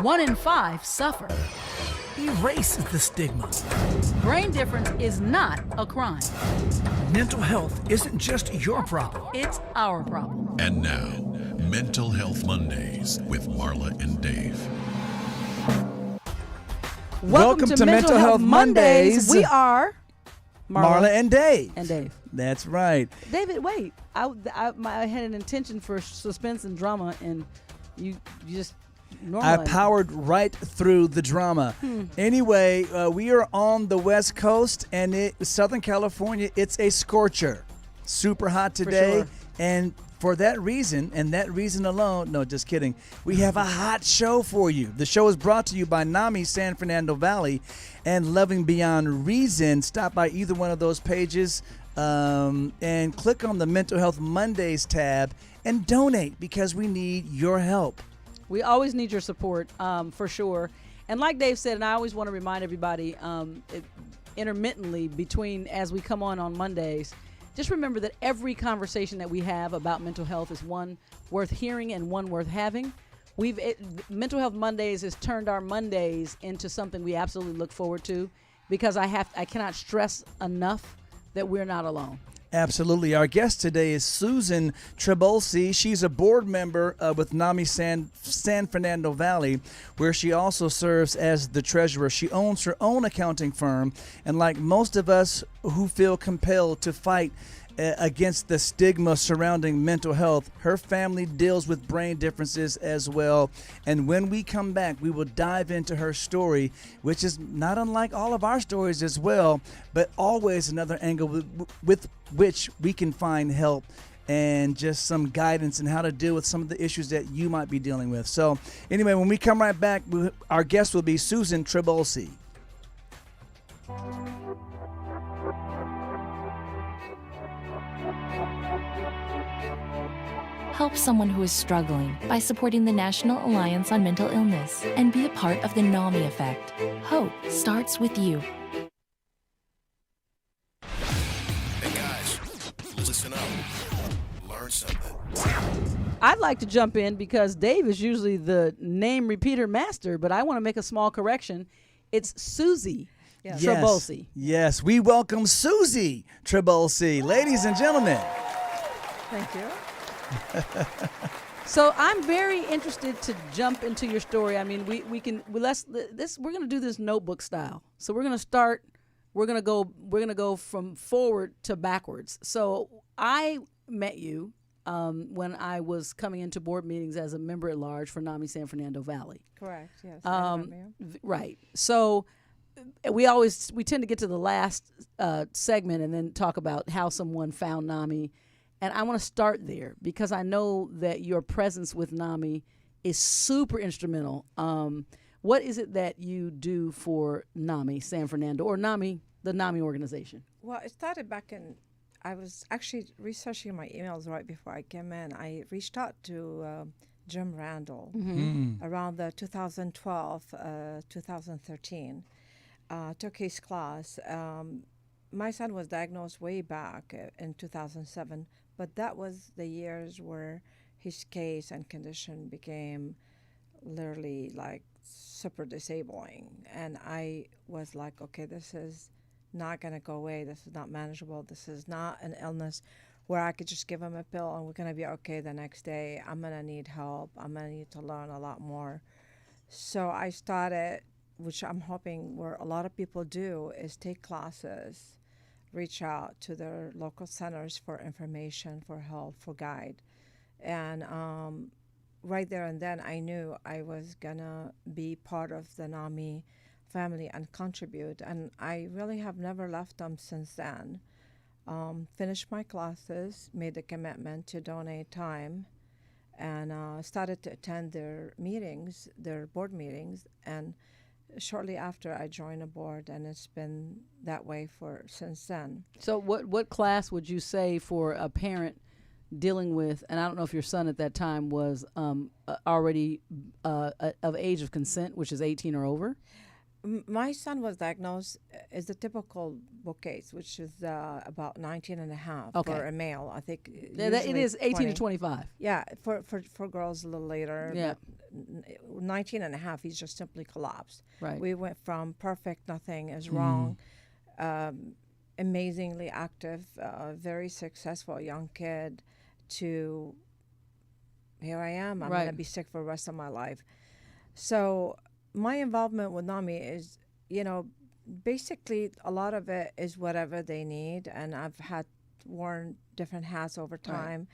One in five suffer. Erase the stigma. Brain difference is not a crime. Mental health isn't just your problem. It's our problem. And now, Mental Health Mondays with Marla and Dave. Welcome to Mental Health Mondays. We are Marla and Dave. And Dave. That's right. David, wait. I had an intention for suspense and drama, and you just normalized. I powered right through the drama. Anyway, we are on the West Coast, and Southern California, it's a scorcher. Super hot today. sure. And for that reason, and that reason alone, no, just kidding, we have a hot show for you. The show is brought to you by NAMI San Fernando Valley and Loving Beyond Reason. Stop by either one of those pages and click on the Mental Health Mondays tab and donate, because we need your help. We always need your support, for sure. And like Dave said, and I always want to remind everybody, intermittently between as we come on Mondays, just remember that every conversation that we have about mental health is one worth hearing and one worth having. Mental Health Mondays has turned our Mondays into something we absolutely look forward to, because I cannot stress enough that we're not alone. Absolutely. Our guest today is Susie Traboulsi. She's a board member with NAMI San Fernando Valley, where she also serves as the treasurer. She owns her own accounting firm, and like most of us who feel compelled to fight against the stigma surrounding mental health, her family deals with brain differences as well. And when we come back, we will dive into her story, which is not unlike all of our stories as well, but always another angle with which we can find help and just some guidance in how to deal with some of the issues that you might be dealing with. So anyway, when we come right back, our guest will be Susie Traboulsi. Help someone who is struggling by supporting the National Alliance on Mental Illness and be a part of the NAMI effect. Hope starts with you. Hey guys, listen up. Learn something. I'd like to jump in because Dave is usually the name repeater master, but I want to make a small correction. It's Susie Traboulsi. Yes, we welcome Susie Traboulsi. Ladies and gentlemen. Thank you. So I'm very interested to jump into your story. I mean, we're going to do this notebook style. So we're going to start. We're going to go from forward to backwards. So I met you when I was coming into board meetings as a member at large for NAMI San Fernando Valley. Correct. Yes. I remember you. Right. So we tend to get to the last segment and then talk about how someone found NAMI. And I want to start there because I know that your presence with NAMI is super instrumental. What is it that you do for NAMI San Fernando, or NAMI, the NAMI organization? Well, it started back in, I was actually researching my emails right before I came in. I reached out to Jim Randall around the 2012, 2013. Took his class. My son was diagnosed way back in 2007, but that was the years where his case and condition became literally like super disabling. And I was like, okay, this is not going to go away. This is not manageable. This is not an illness where I could just give him a pill and we're going to be okay the next day. I'm going to need help. I'm going to need to learn a lot more. So I started, which I'm hoping where a lot of people do, is take classes, reach out to their local centers for information, for help, for guide. And right there and then I knew I was gonna be part of the NAMI family and contribute. And I really have never left them since then. Finished my classes, made the commitment to donate time, and started to attend their meetings, their board meetings. And shortly after, I joined a board, and it's been that way since then. So what class would you say for a parent dealing with, and I don't know if your son at that time was already of age of consent, which is 18 or over? My son was diagnosed as the typical book case, which is about 19 and a half Okay. for a male. I think It usually is 18 to 20. 25. Yeah, for girls a little later. Yeah. But 19 and a half, he's just simply collapsed. Right. We went from perfect, nothing is wrong, amazingly active, very successful young kid, to here I am. I'm going to Right. be sick for the rest of my life. So my involvement with NAMI is, basically a lot of it is whatever they need, and I've worn different hats over time.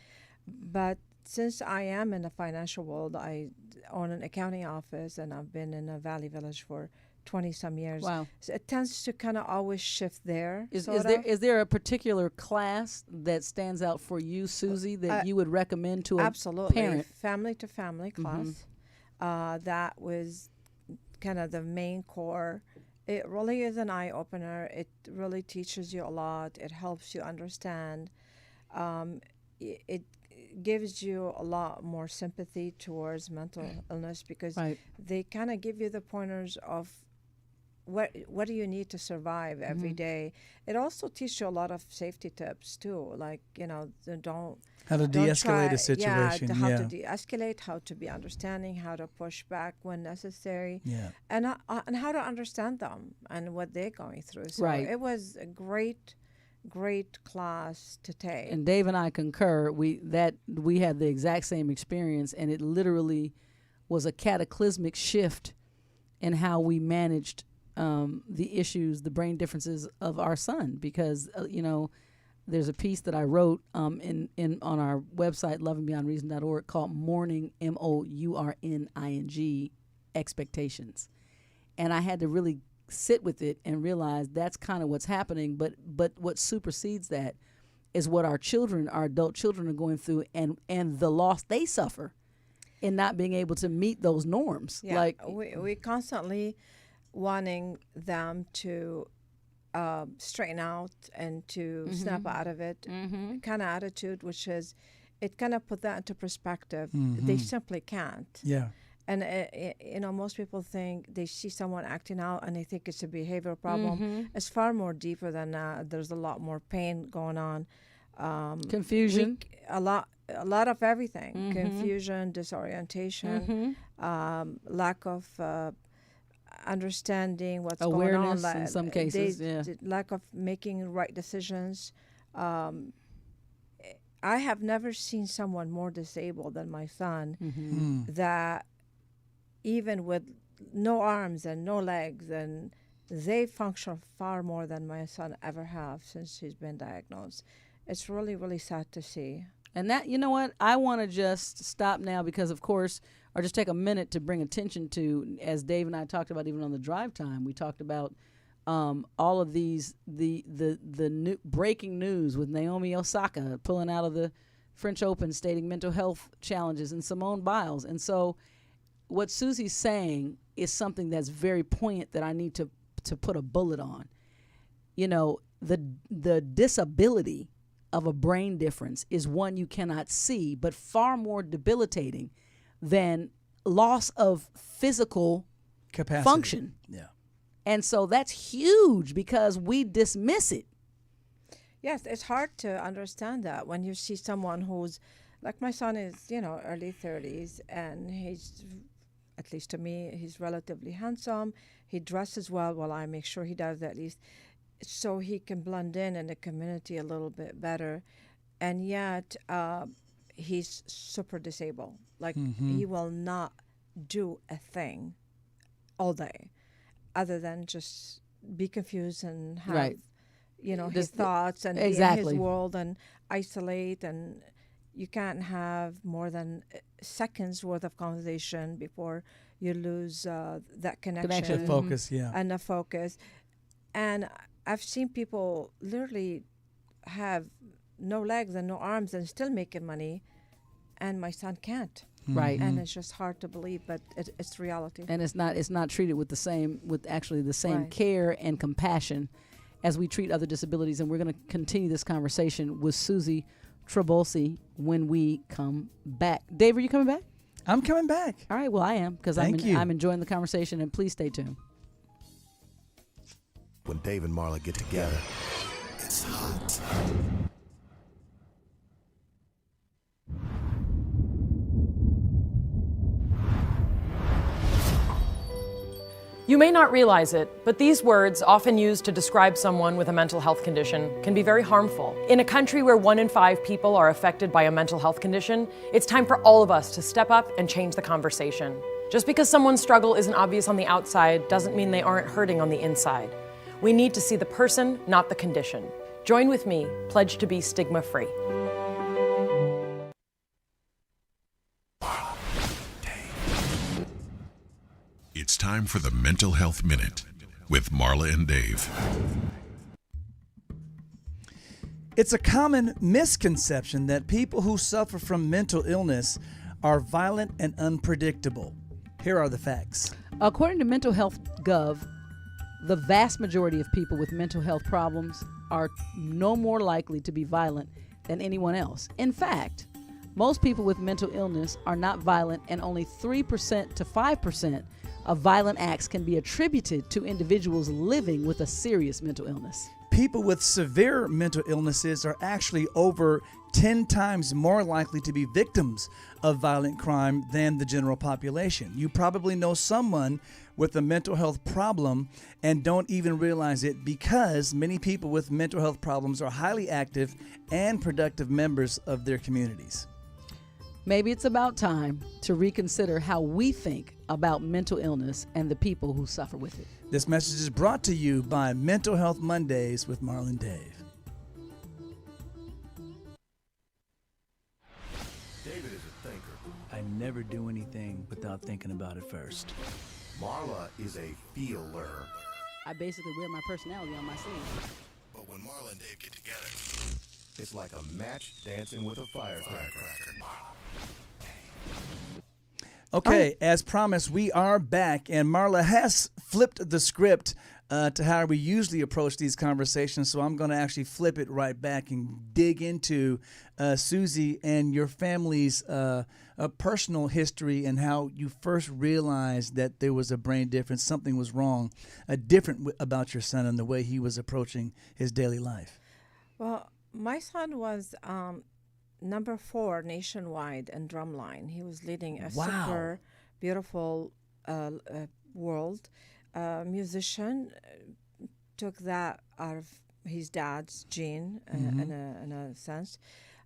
But since I am in the financial world, I own an accounting office, and I've been in a Valley Village for 20-some years. Wow. So it tends to kind of always shift there. Is sort there of. is there a particular class that stands out for you, Susie, that you would recommend to a Absolutely. parent? Family to family class. That was kind of the main core. It really is an eye opener. It really teaches you a lot. It helps you understand. It gives you a lot more sympathy towards mental illness, because Right. they kind of give you the pointers of what do you need to survive every day. It also teaches you a lot of safety tips too, like don't How to de-escalate try- a situation. how to de-escalate, how to be understanding, how to push back when necessary, Yeah. and how to understand them and what they're going through. So Right. it was a great class to take. And Dave and I concur. We had the exact same experience, and it literally was a cataclysmic shift in how we managed the issues, the brain differences of our son. Because there's a piece that I wrote in on our website, lovingbyondreason.org, called "Mourning" MOURNING expectations, and I had to really sit with it and realize that's kind of what's happening. But what supersedes that is what our adult children are going through, and the loss they suffer in not being able to meet those norms. Yeah, Like we constantly wanting them to straighten out and to snap out of it, kind of attitude, which is, it kind of put that into perspective. They simply can't. Yeah. And most people think they see someone acting out and they think it's a behavioral problem. It's far more deeper than that. There's a lot more pain going on. confusion. A lot of everything. Confusion, disorientation, lack of understanding what's Awareness going on. in some cases, Lack of making right decisions. I have never seen someone more disabled than my son, that even with no arms and no legs, and they function far more than my son ever have since he's been diagnosed. It's really, really sad to see. And that, you know what, I want to just stop now because, of course, or just take a minute to bring attention to, as Dave and I talked about even on the drive time, we talked about all of these, the new breaking news with Naomi Osaka pulling out of the French Open, stating mental health challenges, and Simone Biles. And so what Susie's saying is something that's very poignant that I need to put a bullet on. You know, the disability of a brain difference is one you cannot see, but far more debilitating than loss of physical Capacity. function. Yeah. And so that's huge because we dismiss it. Yes, it's hard to understand that when you see someone who's, like my son is, early 30s, and he's, at least to me, he's relatively handsome. He dresses well I make sure he does at least, so he can blend in the community a little bit better. And yet, he's super disabled. Like, he will not do a thing all day other than just be confused and have, Right. His thoughts and be in Exactly. his world and isolate. And you can't have more than seconds worth of conversation before you lose that connection. The focus, yeah. And the focus. And I've seen people literally have no legs and no arms and still making money, and my son can't. Right. And it's just hard to believe, but it's reality. And it's not treated with the same Right. care and compassion as we treat other disabilities. And we're going to continue this conversation with Susie Traboulsi when we come back. Dave, are you coming back? I'm coming back. All right. Well, I am, because Thank you. I'm enjoying the conversation, and please stay tuned. When Dave and Marla get together, it's hot. You may not realize it, but these words, often used to describe someone with a mental health condition, can be very harmful. In a country where 1 in 5 people are affected by a mental health condition, it's time for all of us to step up and change the conversation. Just because someone's struggle isn't obvious on the outside doesn't mean they aren't hurting on the inside. We need to see the person, not the condition. Join with me, pledge to be stigma-free. It's time for the Mental Health Minute with Marla and Dave. It's a common misconception that people who suffer from mental illness are violent and unpredictable. Here are the facts. According to Mental Health Gov, the vast majority of people with mental health problems are no more likely to be violent than anyone else. In fact, most people with mental illness are not violent, and only 3% to 5% of violent acts can be attributed to individuals living with a serious mental illness. People with severe mental illnesses are actually over 10 times more likely to be victims of violent crime than the general population. You probably know someone with a mental health problem and don't even realize it, because many people with mental health problems are highly active and productive members of their communities. Maybe it's about time to reconsider how we think about mental illness and the people who suffer with it. This message is brought to you by Mental Health Mondays with Marla and Dave. David is a thinker. I never do anything without thinking about it first. Marla is a feeler. I basically wear my personality on my sleeve. But when Marla and Dave get together, it's like a match dancing with a firecracker. Okay, as promised, we are back, and Marla has flipped the script to how we usually approach these conversations, so I'm going to actually flip it right back and dig into Susie and your family's personal history and how you first realized that there was a brain difference, something was wrong, different about your son and the way he was approaching his daily life. Well, my son was number 4 nationwide in drumline. He was leading a super beautiful world. Musician, took that out of his dad's gene in a sense.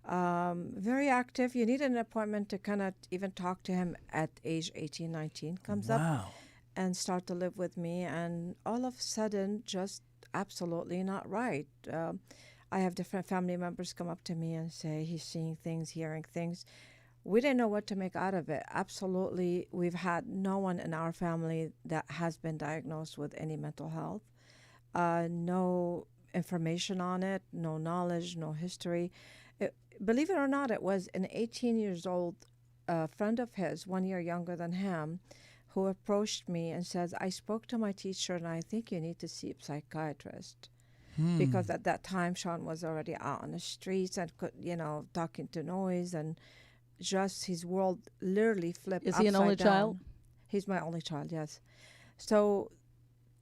Very active. You need an appointment to kind of even talk to him at age 18, 19. Comes up and start to live with me, and all of a sudden, just absolutely not right. I have different family members come up to me and say he's seeing things, hearing things. We didn't know what to make out of it. Absolutely, we've had no one in our family that has been diagnosed with any mental health. No information on it, no knowledge, no history. Believe it or not, it was an 18 years old friend of his, 1 year younger than him, who approached me and says, I spoke to my teacher and I think you need to see a psychiatrist. Because at that time, Sean was already out on the streets and could, talking to noise, and just his world literally flipped upside down. Is he an only child? He's my only child, yes. So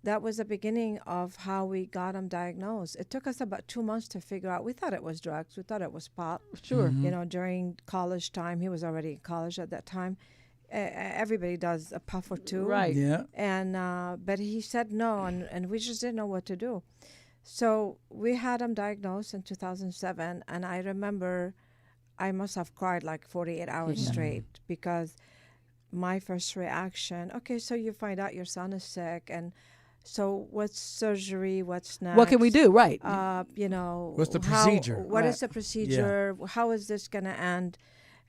that was the beginning of how we got him diagnosed. It took us about 2 months to figure out. We thought it was drugs. We thought it was pot. Sure. During college time, he was already in college at that time. Everybody does a puff or two. Right. Yeah. And but he said no, and we just didn't know what to do. So we had him diagnosed in 2007, and I remember I must have cried like 48 hours straight, because my first reaction, okay, so you find out your son is sick, and so what's surgery, what's next? What can we do? Right. What's the procedure? What is the procedure? Yeah. How is this going to end?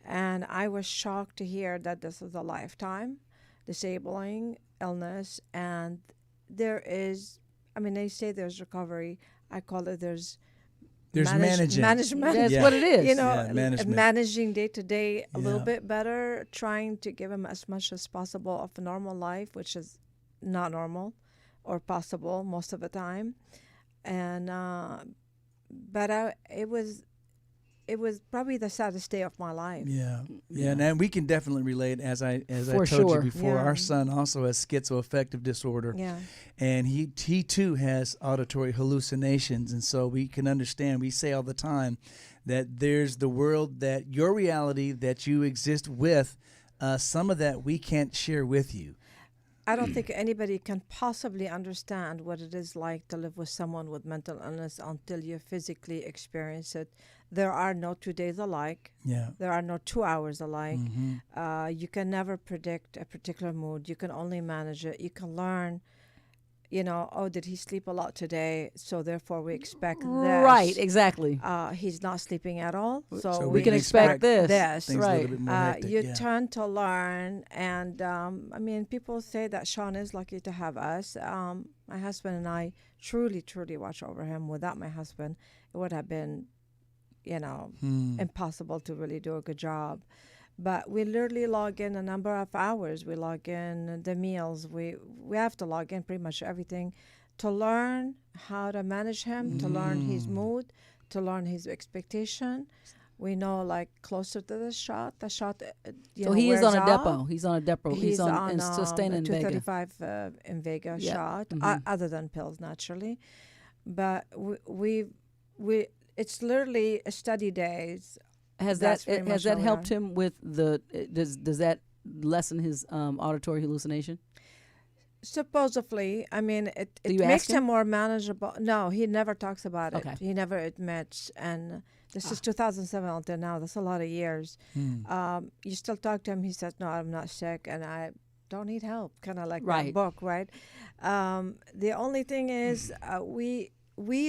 And I was shocked to hear that this is a lifetime disabling illness, and there is, they say there's recovery. I call it there's management. That's what it is. Managing day to day a little bit better, trying to give him as much as possible of a normal life, which is not normal or possible most of the time. And but it was it was probably the saddest day of my life. Yeah, and we can definitely relate. As I For told sure. you before, Yeah. our son also has schizoaffective disorder. Yeah. And he too has auditory hallucinations, and so we can understand. We say all the time that there's the world, that your reality that you exist with, some of that we can't share with you. I don't think anybody can possibly understand what it is like to live with someone with mental illness until you physically experience it. There are no 2 days alike. Yeah. There are no 2 hours alike. You can never predict a particular mood. You can only manage it. You can learn, oh, did he sleep a lot today? So therefore we expect this. Right, exactly. He's not sleeping at all. So we can expect this. Things Right. a little bit more hectic. You yeah. turn to learn, and people say that Sean is lucky to have us. My husband and I truly, truly watch over him. Without my husband, it would have been, impossible to really do a good job. But we literally log in a number of hours. We log in the meals. We have to log in pretty much everything to learn how to manage him, to learn his mood, to learn his expectation. We know, like, closer to the shot, So he is wears on a off. depot. He's on a depot. He's on sustain in Vega. 235 in Vega Yeah. shot, other than pills, naturally. But we it's literally a study days. Has That's that pretty much has that how we helped are. him with does that lessen his auditory hallucination? Supposedly, it Do you makes ask him? him more manageable. No, he never talks about Okay. it. He never admits. And this is 2007 until now. That's a lot of years. You still talk to him. He says, "No, I'm not sick, and I don't need help." Kind of like Right. that book, right? The only thing is, we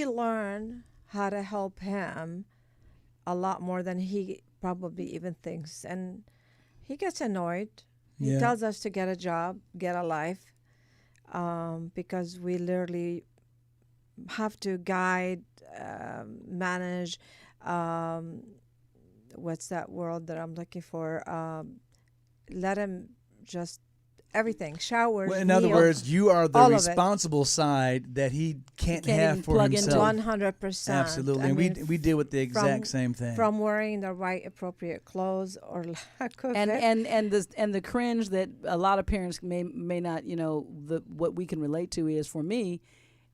learn how to help him a lot more than he probably even thinks, and he gets annoyed. He Yeah. tells us to get a job, get a life. Because we literally have to guide, manage, what's that word that I'm looking for? Let him just everything, showers, Well, in other meals, words, you are the all of it. responsible side that he can't Can't have even for plug into. himself. 100%. Absolutely, I and mean, we deal with the exact from- same thing. From wearing the right appropriate clothes or lack of And it. the cringe that a lot of parents may not, what we can relate to is, for me,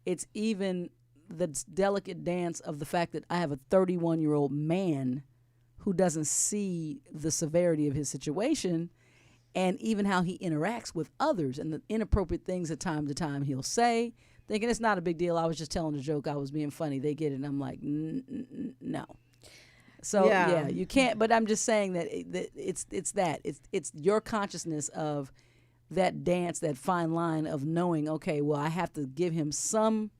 it's even the delicate dance of the fact that I have a 31-year-old man who doesn't see the severity of his situation, and even how he interacts with others and the inappropriate things at time to time he'll say, thinking it's not a big deal. I was just telling a joke. I was being funny. They get it. And I'm like, no. So yeah, you can't. But I'm just saying that it's your consciousness of that dance, that fine line of knowing, okay, well, I have to give him some.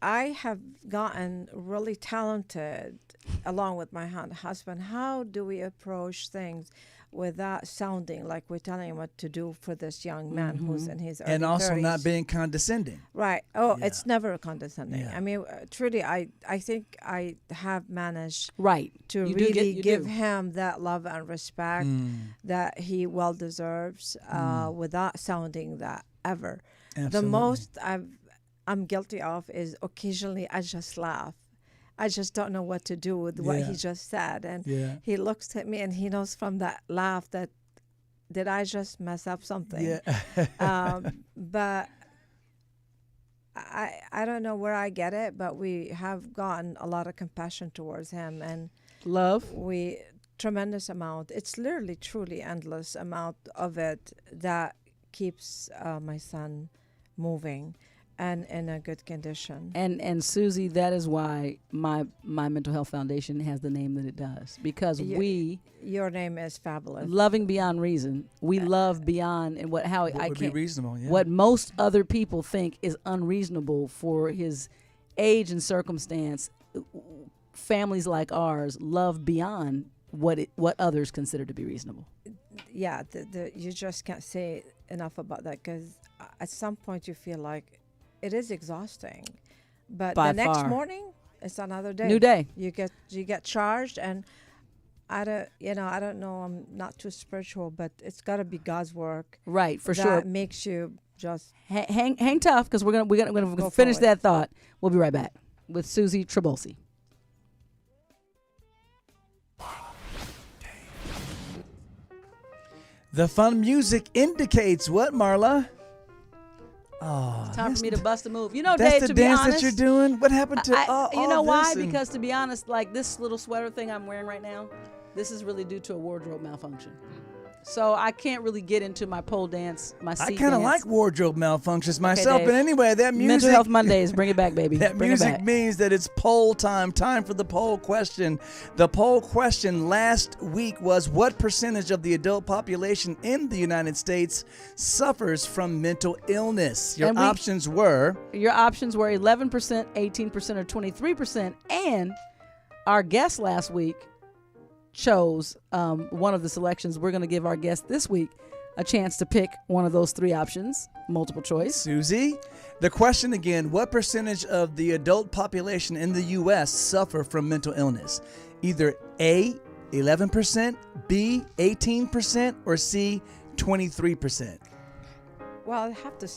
I have gotten really talented along with my husband. How do we approach things without sounding like we're telling him what to do for this young man who's in his early and also 30s? not being condescending. Right. Oh, Yeah. it's never condescending. Yeah. Truly, I think I have managed Right. to You do really you give do. him that love and respect that he well deserves, without sounding that ever. Absolutely. The most I'm guilty of is occasionally I just laugh. I just don't know what to do with what he just said, and he looks at me and he knows from that laugh that did I just mess up something? Yeah. But I don't know where I get it, but we have gotten a lot of compassion towards him, and Love. tremendous amount. It's literally truly endless amount of it that keeps my son moving and in a good condition. And Susie, that is why my mental health foundation has the name that it does, because Your name is fabulous. loving beyond reason, we love beyond, and What I would be can't, reasonable? Yeah. what most other people think is unreasonable for his age and circumstance. Families like ours love beyond what others consider to be reasonable. Yeah, you just can't say enough about that, because at some point you feel like it is exhausting, but By the next far. morning it's another day. New day. You get charged, and I don't know. I'm not too spiritual, but it's got to be God's work. Right, for that sure. makes you just Hang tough, because we're gonna Go finish forward. that thought. We'll be right back with Susie Traboulsi. The fun music indicates what, Marla? Oh, Time for me to bust a move. You know, that's Dave, the to be dance honest, that you're doing? What happened to you know why? this and- Because to be honest, like this little sweater thing I'm wearing right now, this is really due to a wardrobe malfunction. So I can't really get into my pole dance, my seat I kind of dance. like wardrobe malfunctions myself, Dave. but anyway, that music. Mental Health Mondays, bring it back, baby. That bring it music back. means that it's poll time. Time for the poll question. The poll question last week was, what percentage of the adult population in the United States suffers from mental illness? Your options were 11%, 18%, or 23%. And our guest last week chose one of the selections. We're going to give our guest this week a chance to pick one of those three options, multiple choice. Susie. The question again, what percentage of the adult population in the U.S. suffer from mental illness? Either A, 11%, B, 18%, or C, 23%. Well, I have to.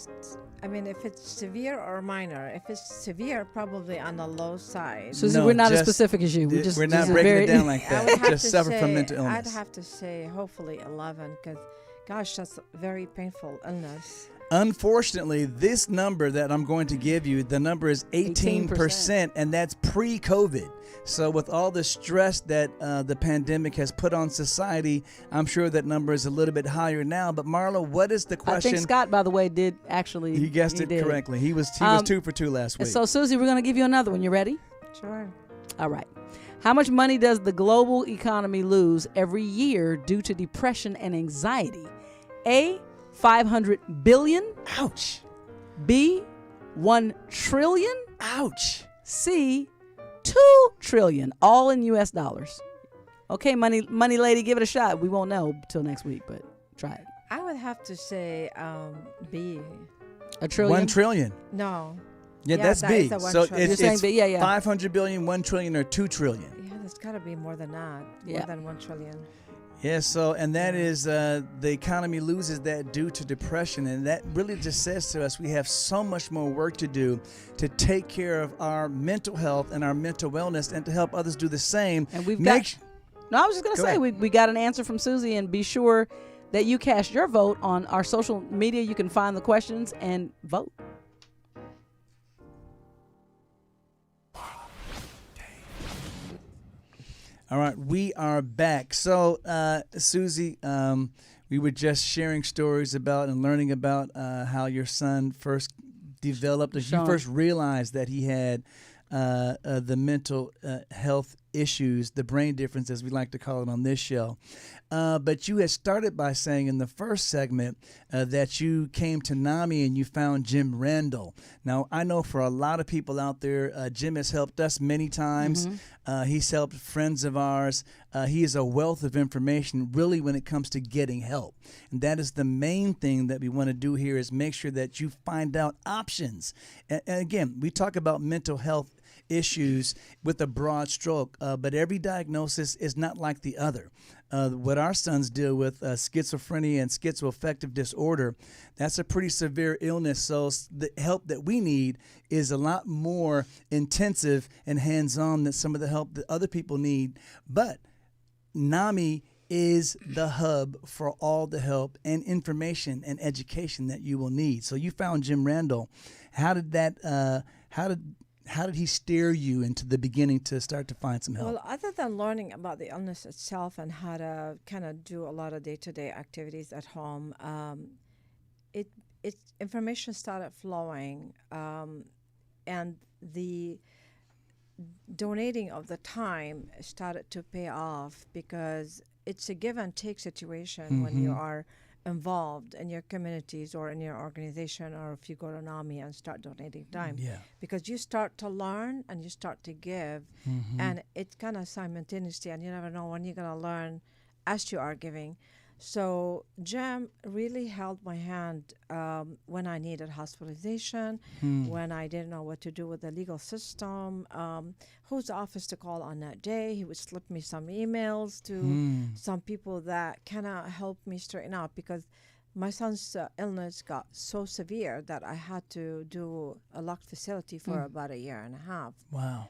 If it's severe or minor. If it's severe, probably on the low side. Susie, No, we're not as just- specific as you. We're not breaking it down like I that. would have Just to suffer say, from mental illness. I'd have to say hopefully 11, because, gosh, that's a very painful illness. Unfortunately, this number that I'm going to give you, the number is 18%, and that's pre-COVID. So with all the stress that the pandemic has put on society, I'm sure that number is a little bit higher now. But Marla, what is the question? I think Scott, by the way, did actually. He guessed it did. correctly. He was 2 for 2 last week. So, Susie, we're going to give you another one. You ready? Sure. All right. How much money does the global economy lose every year due to depression and anxiety? A, 500 billion. Ouch. B, 1 trillion. Ouch. C, 2 trillion, all in U.S. dollars. Okay, money lady, give it a shot. We won't know till next week, but try it. I would have to say B. A trillion? 1 trillion. No. Yeah, Yeah, that's that B. is the 1 So trillion. You're saying it's B, yeah. 500 billion, 1 trillion, or 2 trillion. Yeah, there's got to be more than that. Yeah. More than 1 trillion. Yeah, so, and that is the economy loses that due to depression. And that really just says to us we have so much more work to do to take care of our mental health and our mental wellness and to help others do the same. And we've got. No, I was just going to say, we got an answer from Susie, and be sure that you cast your vote on our social media. You can find the questions and vote. All right, we are back. So, Susie, we were just sharing stories about and learning about how your son first developed, as you first realized that he had the mental health issues, the brain difference, as we like to call it on this show. But you had started by saying in the first segment that you came to NAMI and you found Jim Randall. Now, I know for a lot of people out there, Jim has helped us many times. He's helped friends of ours. He is a wealth of information, really, when it comes to getting help. And that is the main thing that we want to do here is make sure that you find out options. And again, we talk about mental health issues with a broad stroke, but every diagnosis is not like the other. What our sons deal with, schizophrenia and schizoaffective disorder, that's a pretty severe illness. So the help that we need is a lot more intensive and hands-on than some of the help that other people need. But NAMI is the hub for all the help and information and education that you will need. So you found Jim Randall. How did that? How did he steer you into the beginning to start to find some help? Well, other than learning about the illness itself and how to kind of do a lot of day-to-day activities at home, it information started flowing, and the donating of the time started to pay off because it's a give and take situation when you are involved in your communities or in your organization, or if you go to NAMI and start donating time, because you start to learn and you start to give, and it's kind of simultaneously, and you never know when you're going to learn as you are giving. So Jim really held my hand when I needed hospitalization, when I didn't know what to do with the legal system, whose office to call on that day. He would slip me some emails to some people that kind of helped me straighten out, because my son's illness got so severe that I had to do a locked facility for about 1.5 years. Wow.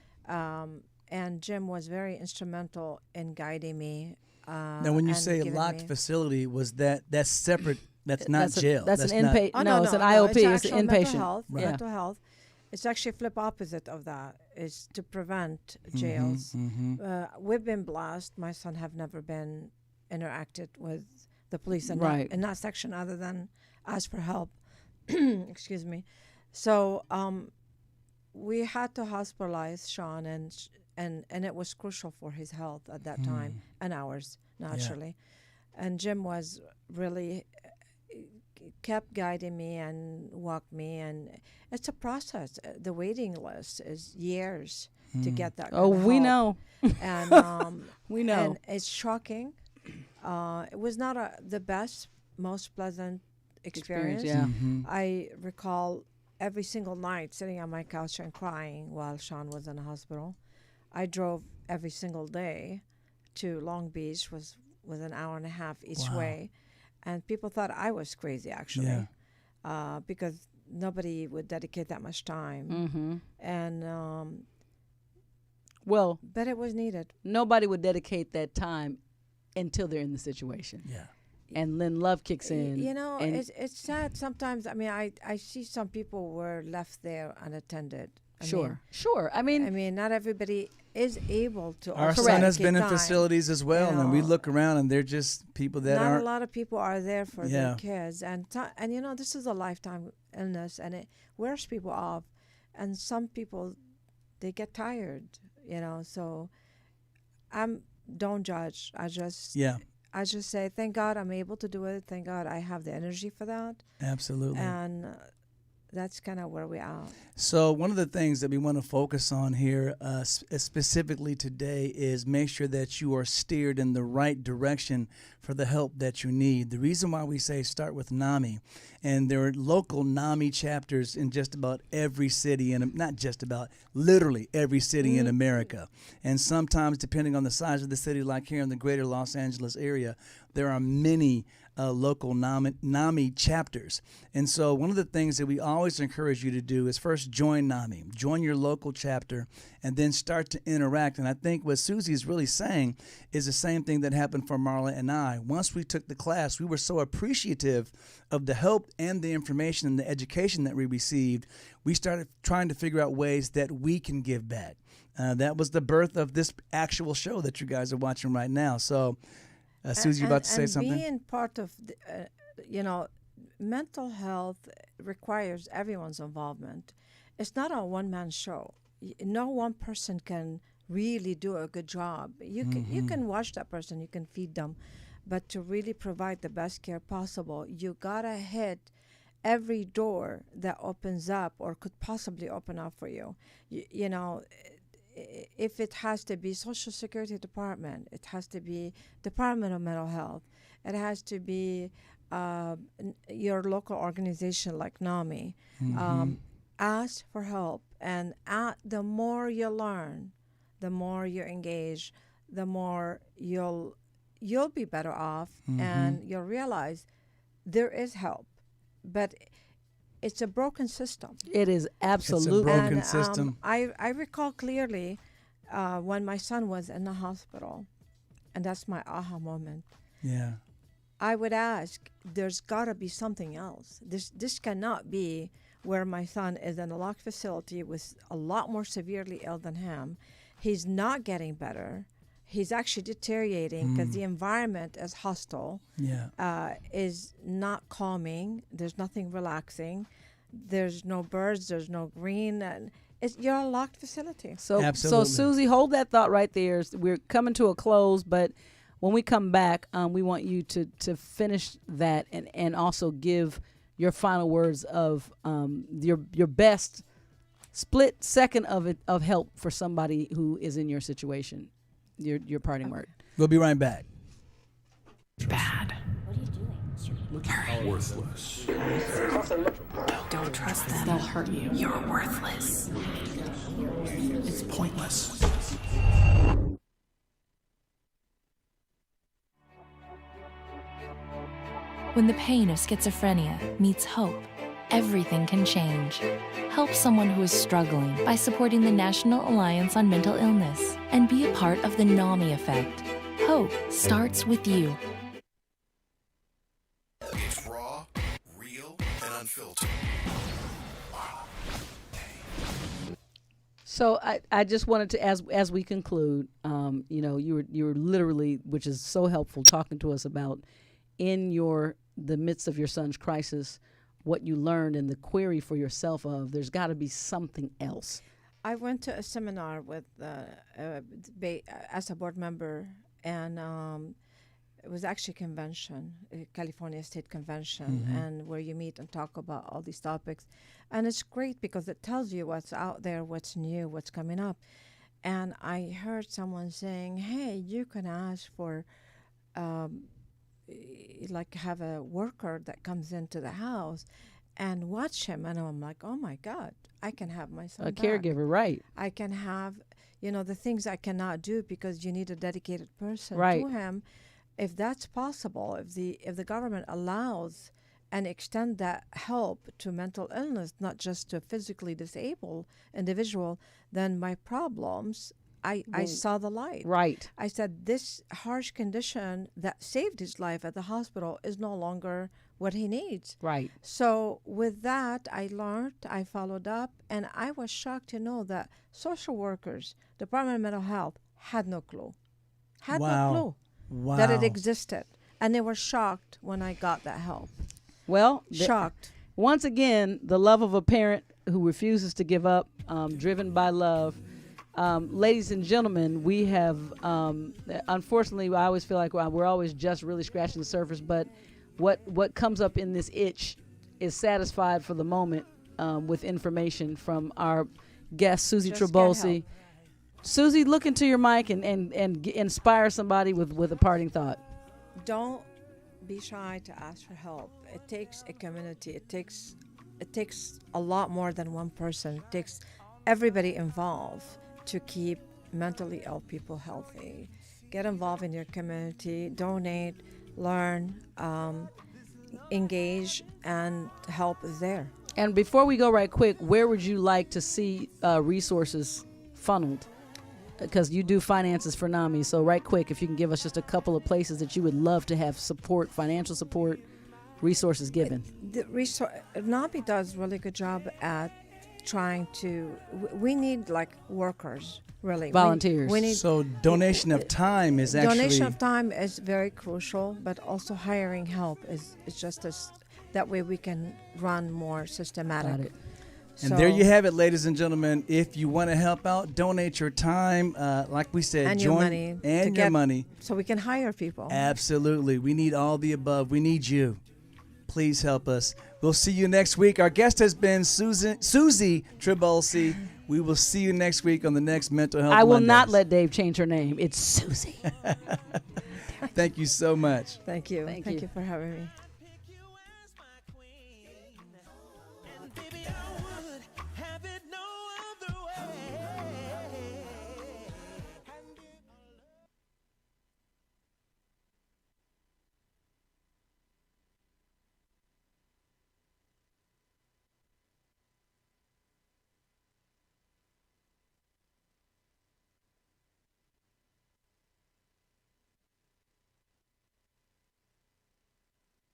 And Jim was very instrumental in guiding me Now, when you and say given locked me- facility, that's separate? That's not That's jail. That's an not- inpatient. Oh, no, it's an no, IOP. It's actual an mental inpatient. health. Yeah. Mental health. It's actually flip opposite of that. It's to prevent jails. We've been blessed. My son have never been interacted with the police in, Right. in that section other than ask for help. Excuse me. So we had to hospitalize Sean, and it was crucial for his health at that time and ours naturally. And Jim was really kept guiding me and walked me, and it's a process. The waiting list is years to get that. Oh, kind of we help. know. And We know. and it's shocking. It was not the best, most pleasant experience. Yeah. I recall every single night sitting on my couch and crying while Sean was in the hospital. I drove every single day to Long Beach, was an hour and a half each way, and people thought I was crazy actually, because nobody would dedicate that much time. And Well, but it was needed. nobody would dedicate that time until they're in the situation. Yeah. And then love kicks in. You know, and it's sad sometimes. I mean, I see some people were left there unattended. Sure. I mean, not everybody is able to. Our also son has been in dedicate time. facilities as well, You and we know, look around and they're just people that not aren't. a lot of people are there for Yeah. their kids, and you know, this is a lifetime illness, and it wears people off, and some people they get tired, you know. So don't judge. I just say thank God I'm able to do it. Thank God I have the energy for that. Absolutely. And that's kind of where we are. So one of the things that we want to focus on here specifically today is make sure that you are steered in the right direction for the help that you need. The reason why we say start with NAMI, and there are local NAMI chapters in just about every city, and not just about, literally every city in America. And sometimes, depending on the size of the city, like here in the greater Los Angeles area, there are many local NAMI chapters. And so one of the things that we always encourage you to do is first join NAMI, join your local chapter, and then start to interact. And I think what Susie is really saying is the same thing that happened for Marla and I. Once we took the class, we were so appreciative of the help and the information and the education that we received. We started trying to figure out ways that we can give back. That was the birth of this actual show that you guys are watching right now. So Susie, you about to say something? Being part of, mental health requires everyone's involvement. It's not a one-man show. No one person can really do a good job. You can watch that person, you can feed them, but to really provide the best care possible, you gotta hit every door that opens up or could possibly open up for you. You know, if it has to be Social Security Department, it has to be Department of Mental Health, it has to be your local organization like NAMI. Ask for help, and the more you learn, the more you engage, the more you'll be better off, and you'll realize there is help, but it's a broken system. it is absolutely. It's a broken And, system. I recall clearly when my son was in the hospital, and that's my aha moment. Yeah. I would ask, there's got to be something else. This cannot be where my son is in a locked facility with a lot more severely ill than him. He's not getting better. He's actually deteriorating because the environment is hostile. Yeah. Is not calming. There's nothing relaxing. There's no birds. There's no green. And you're a locked facility. So Absolutely. Susie, hold that thought right there. We're coming to a close, but when we come back, we want you to finish that and also give your final words of your best split second of help for somebody who is in your situation. Your parting word. We'll be right back. Bad. Worthless. Don't trust them. They'll hurt you. You're worthless. It's pointless. When the pain of schizophrenia meets hope, everything can change. Help someone who is struggling by supporting the National Alliance on Mental Illness and be a part of the NAMI effect. Hope starts with you. It's raw, real, and unfiltered. So I just wanted to, as we conclude, you were literally, which is so helpful, talking to us about in the midst of your son's crisis, what you learned and the query for yourself of there's got to be something else. I went to a seminar with as a board member, and it was actually a convention, a California State Convention, and where you meet and talk about all these topics. And it's great because it tells you what's out there, what's new, what's coming up. And I heard someone saying, hey, you can ask for, have a worker that comes into the house and watch him. And I'm like, oh, my God, I can have my son A back. caregiver, right. I can have, the things I cannot do because you need a dedicated person Right. to him. If that's possible, if the government allows and extend that help to mental illness, not just to a physically disabled individual, then my problems, I saw the light. Right. I said, this harsh condition that saved his life at the hospital is no longer what he needs. Right. So with that, I learned, I followed up, and I was shocked to know that social workers, Department of Mental Health, had no clue. Wow. That it existed. And they were shocked when I got that help. Well, Shocked. Once again, the love of a parent who refuses to give up, driven by love. Ladies and gentlemen, we have, unfortunately, I always feel like we're always just really scratching the surface, but what comes up in this itch is satisfied for the moment with information from our guest, Susie Just get Traboulsi. help. Susie, look into your mic and inspire somebody with a parting thought. Don't be shy to ask for help. It takes a community. It takes a lot more than one person. It takes everybody involved to keep mentally ill people healthy. Get involved in your community, donate, learn, engage, and help is there. And before we go right quick, where would you like to see resources funneled? Because you do finances for NAMI. So right quick, if you can give us just a couple of places that you would love to have support, financial support, resources given. NAMI does a really good job at trying to, we need workers, really. Volunteers. We need So donation of time is actually... Donation of time is very crucial, but also hiring help is just as, that way we can run more systematic. Got it. And there you have it, ladies and gentlemen. If you want to help out, donate your time. Like we said, And join your money. and your money. So we can hire people. Absolutely. We need all the above. We need you. Please help us. We'll see you next week. Our guest has been Susie Traboulsi. We will see you next week on the next Mental Health I will Mondays. not let Dave change her name. It's Susie. Thank you so much. Thank you. Thank Thank you. you for having me.